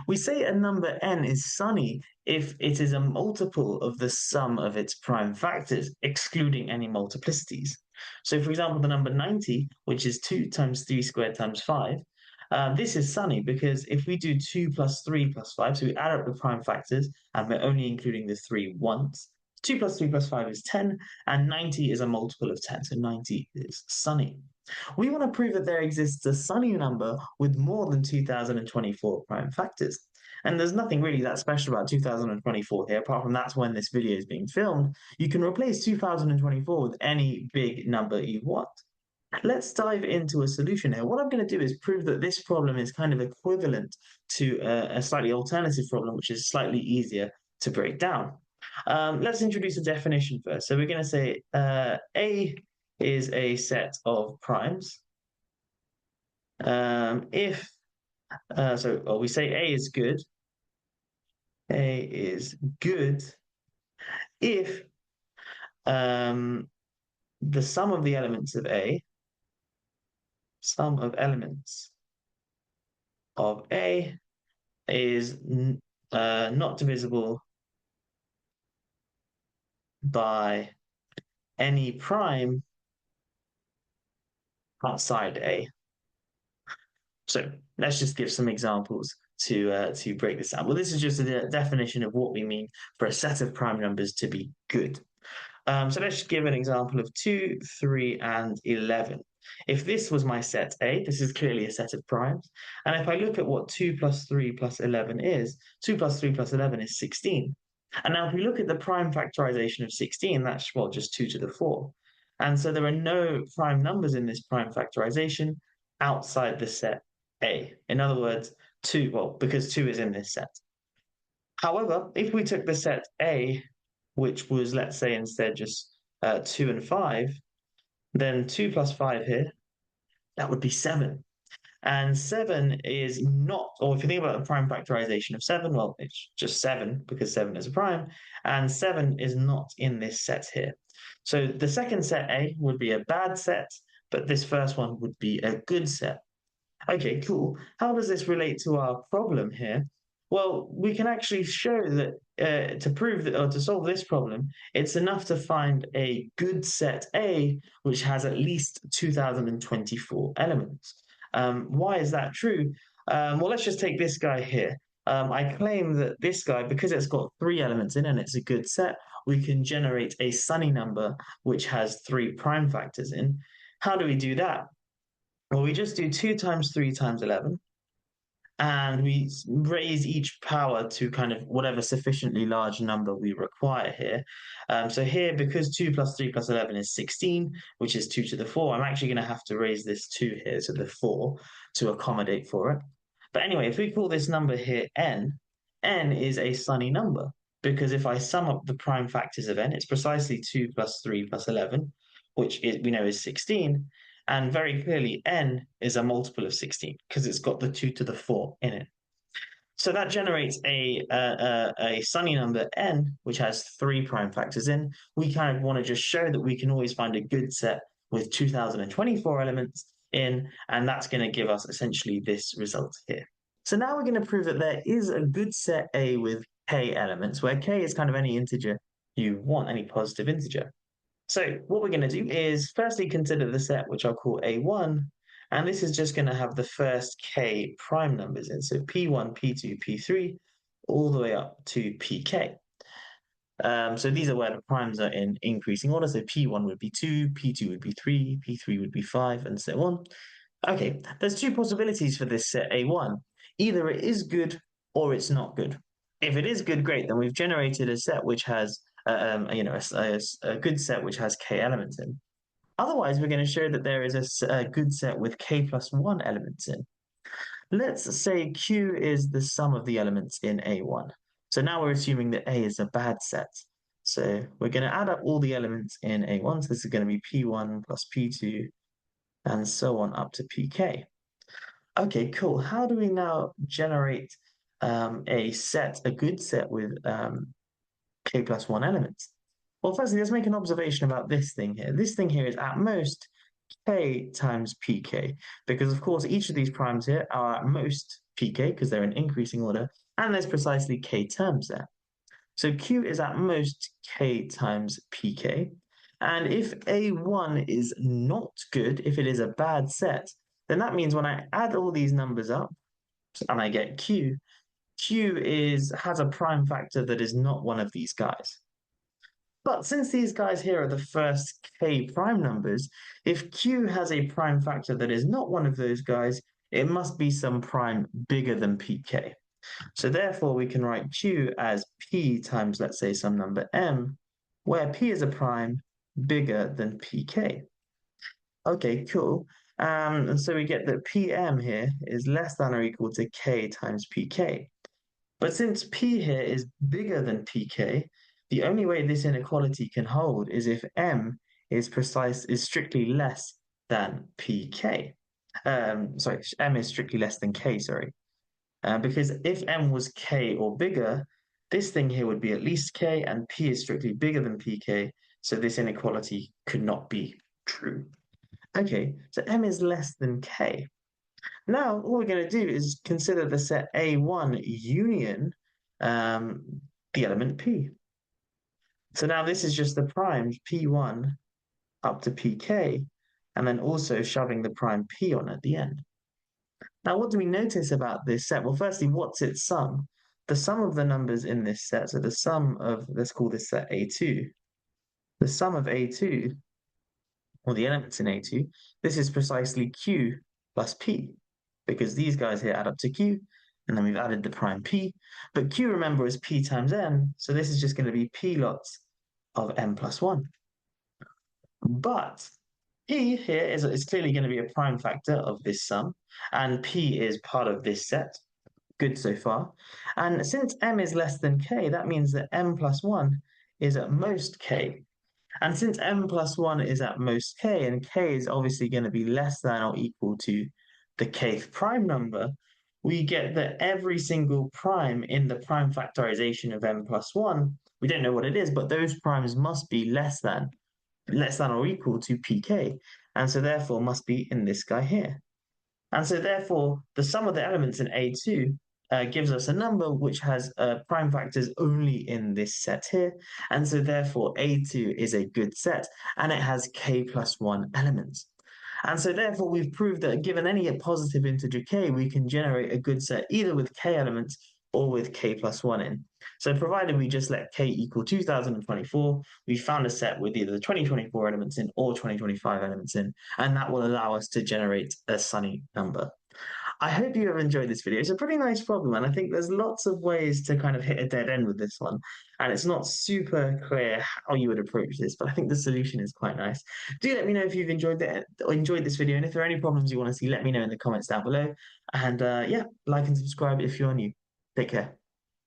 We say a number n is sunny if it is a multiple of the sum of its prime factors, excluding any multiplicities. So, for example, the number 90, which is 2 times 3 squared times 5, this is sunny because if we do 2 plus 3 plus 5, so we add up the prime factors and we're only including the 3 once, 2 plus 3 plus 5 is 10, and 90 is a multiple of 10, so 90 is sunny. We want to prove that there exists a sunny number with more than 2024 prime factors. And there's nothing really that special about 2024 here, apart from that's when this video is being filmed. You can replace 2024 with any big number you want. Let's dive into a solution here. What I'm going to do is prove that this problem is kind of equivalent to a slightly alternative problem, which is slightly easier to break down. Let's introduce a definition first. So we're going to say A is a set of primes. We say A is good. A is good if the sum of the elements of A, is not divisible by any prime outside A. So let's just give some examples to break this down. Well, this is just a definition of what we mean for a set of prime numbers to be good. So let's give an example of 2, 3, and 11. If this was my set A, this is clearly a set of primes. And if I look at what 2 plus 3 plus 11 is, 2 plus 3 plus 11 is 16. And now if we look at the prime factorization of 16, that's, well, just 2 to the 4. And so there are no prime numbers in this prime factorization outside the set A. In other words, 2, well, because 2 is in this set. However, if we took the set A, which was, let's say, instead just 2 and 5, then 2 plus 5 here, that would be 7. And 7 is not, or if you think about the prime factorization of 7, well, it's just 7 because 7 is a prime, and 7 is not in this set here. So the second set A would be a bad set, but this first one would be a good set. Okay, cool. How does this relate to our problem here? Well, we can actually show that to prove that, or to solve this problem, it's enough to find a good set A which has at least 2024 elements. Why is that true? Well, let's just take this guy here. I claim that this guy, because it's got 3 elements in and it's a good set, we can generate a sunny number which has 3 prime factors in. How do we do that? Well, we just do 2 times 3 times 11, and we raise each power to kind of whatever sufficiently large number we require here. So here, because 2 plus 3 plus 11 is 16, which is 2 to the 4, I'm actually going to have to raise this 2 here to the 4 to accommodate for it. But anyway, if we call this number here n is a sunny number, because if I sum up the prime factors of n, it's precisely 2 plus 3 plus 11, which we know is 16. And very clearly, n is a multiple of 16 because it's got the 2 to the 4 in it. So that generates a sunny number n, which has 3 prime factors in. We kind of want to just show that we can always find a good set with 2024 elements in, and that's going to give us essentially this result here. So now we're going to prove that there is a good set A with k elements, where k is kind of any integer you want, any positive integer. So what we're going to do is firstly consider the set which I'll call A1, and this is just going to have the first k prime numbers in, so P1, P2, P3, all the way up to Pk. So these are where the primes are in increasing order, so P1 would be 2, P2 would be 3, P3 would be 5, and so on. Okay, there's 2 possibilities for this set A1. Either it is good or it's not good. If it is good, great, then we've generated a set which has a good set which has k elements in. Otherwise, we're going to show that there is a good set with k plus 1 elements in. Let's say Q is the sum of the elements in A1. So now we're assuming that A is a bad set. So we're going to add up all the elements in A1. So this is going to be P1 plus P2 and so on up to Pk. Okay, cool. How do we now generate a good set with k plus 1 elements? Well, firstly, let's make an observation about this thing here. This thing here is at most k times pk, because of course each of these primes here are at most pk because they're in increasing order, and there's precisely k terms there. So q is at most k times pk, and if A1 is not good, if it is a bad set, then that means when I add all these numbers up and I get q, has a prime factor that is not one of these guys. But since these guys here are the first k prime numbers, if q has a prime factor that is not one of those guys, it must be some prime bigger than pk. So therefore, we can write q as p times, let's say, some number m, where p is a prime bigger than pk. Okay, cool. And so we get that pm here is less than or equal to k times pk. But since p here is bigger than pk, the only way this inequality can hold is if m is strictly less than pk. Sorry, m is strictly less than k, sorry. Because if m was k or bigger, this thing here would be at least k, and p is strictly bigger than pk, so this inequality could not be true. Okay, so m is less than k. Now, all we're going to do is consider the set A1 union the element P. So now this is just the primes P1 up to Pk, and then also shoving the prime P on at the end. Now, what do we notice about this set? Well, firstly, what's its sum? The sum of the numbers in this set, so the sum of, let's call this set A2, the sum of A2, or the elements in A2, this is precisely Q plus P, because these guys here add up to Q, and then we've added the prime P. But Q, remember, is P times N, so this is just going to be P lots of N plus 1. But P here is clearly going to be a prime factor of this sum, and P is part of this set. Good so far. And since M is less than K, that means that M plus 1 is at most K. And since M plus 1 is at most K, and K is obviously going to be less than or equal to the kth prime number, we get that every single prime in the prime factorization of M plus 1, we don't know what it is, but those primes must be less than or equal to pk, and so therefore must be in this guy here. And so therefore, the sum of the elements in A2 gives us a number which has prime factors only in this set here, and so therefore A2 is a good set, and it has k plus 1 elements. And so therefore we've proved that given any positive integer k, we can generate a good set either with k elements or with k plus 1 in. So provided we just let k equal 2024, we found a set with either the 2024 elements in or 2025 elements in, and that will allow us to generate a sunny number. I hope you have enjoyed this video. It's a pretty nice problem, and I think there's lots of ways to kind of hit a dead end with this one. And it's not super clear how you would approach this, but I think the solution is quite nice. Do let me know if you've enjoyed this video, and if there are any problems you want to see, let me know in the comments down below. And yeah, like and subscribe if you're new. Take care.